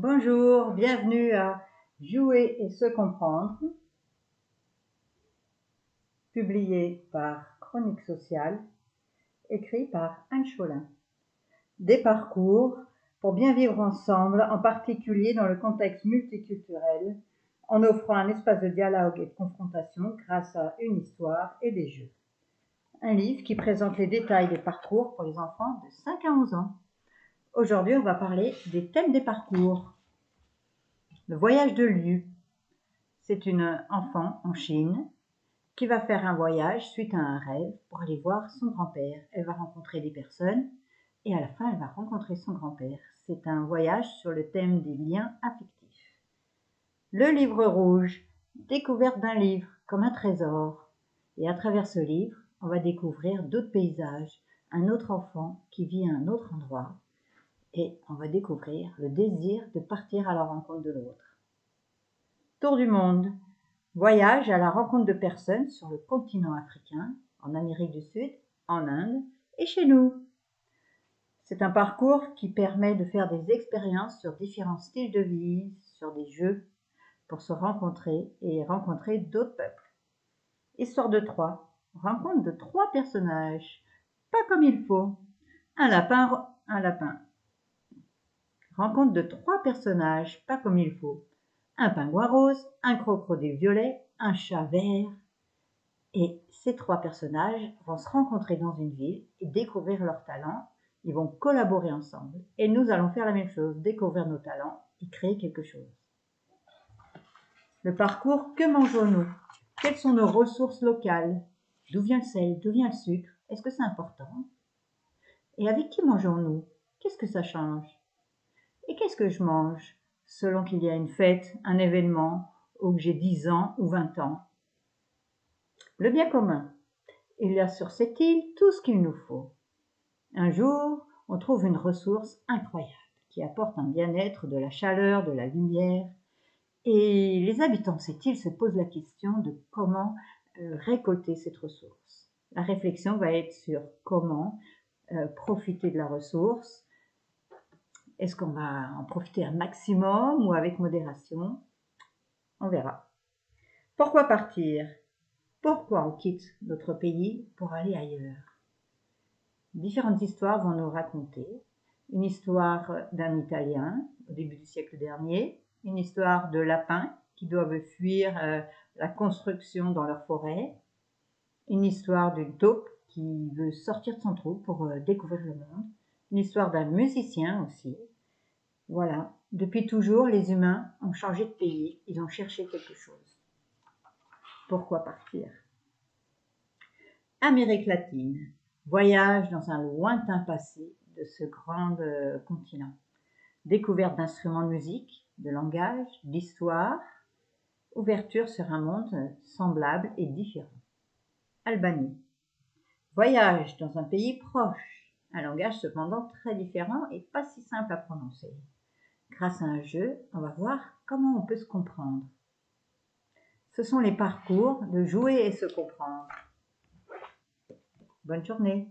Bonjour, bienvenue à Jouer et se comprendre, publié par Chronique Sociale, écrit par Anne Cholin. Des parcours pour bien vivre ensemble, en particulier dans le contexte multiculturel, en offrant un espace de dialogue et de confrontation grâce à une histoire et des jeux. Un livre qui présente les détails des parcours pour les enfants de 5 à 11 ans. Aujourd'hui, on va parler des thèmes des parcours. Le voyage de Liu. C'est une enfant en Chine qui va faire un voyage suite à un rêve pour aller voir son grand-père. Elle va rencontrer des personnes et à la fin, elle va rencontrer son grand-père. C'est un voyage sur le thème des liens affectifs. Le livre rouge, découverte d'un livre comme un trésor. Et à travers ce livre, on va découvrir d'autres paysages, un autre enfant qui vit à un autre endroit et on va découvrir le désir de partir à la rencontre de l'autre. Tour du monde, voyage à la rencontre de personnes sur le continent africain, en Amérique du Sud, en Inde et chez nous. C'est un parcours qui permet de faire des expériences sur différents styles de vie, sur des jeux, pour se rencontrer et rencontrer d'autres peuples. Histoire de 3, rencontre de 3 personnages, pas comme il faut. Un lapin. Rencontre de 3 personnages, pas comme il faut. Un pingouin rose, un crocodile violet, un chat vert. Et ces 3 personnages vont se rencontrer dans une ville et découvrir leurs talents. Ils vont collaborer ensemble. Et nous allons faire la même chose, découvrir nos talents et créer quelque chose. Le parcours, que mangeons-nous? Quelles sont nos ressources locales? D'où vient le sel? D'où vient le sucre? Est-ce que c'est important? Et avec qui mangeons-nous? Qu'est-ce que ça change? Et qu'est-ce que je mange? Selon qu'il y a une fête, un événement, ou que j'ai 10 ans ou 20 ans. Le bien commun. Il y a sur cette île tout ce qu'il nous faut. Un jour, on trouve une ressource incroyable qui apporte un bien-être, de la chaleur, de la lumière. Et les habitants de cette île se posent la question de comment récolter cette ressource. La réflexion va être sur comment profiter de la ressource. Est-ce qu'on va en profiter un maximum ou avec modération? On verra. Pourquoi partir? Pourquoi on quitte notre pays pour aller ailleurs? Différentes histoires vont nous raconter. Une histoire d'un Italien au début du siècle dernier, une histoire de lapins qui doivent fuir la construction dans leur forêt, une histoire d'une taupe qui veut sortir de son trou pour découvrir le monde, une histoire d'un musicien aussi. Voilà, depuis toujours, les humains ont changé de pays, ils ont cherché quelque chose. Pourquoi partir? Amérique latine, voyage dans un lointain passé de ce grand continent. Découverte d'instruments de musique, de langage, d'histoire, ouverture sur un monde semblable et différent. Albanie, voyage dans un pays proche, un langage cependant très différent et pas si simple à prononcer. Grâce à un jeu, on va voir comment on peut se comprendre. Ce sont les parcours de jouer et se comprendre. Bonne journée.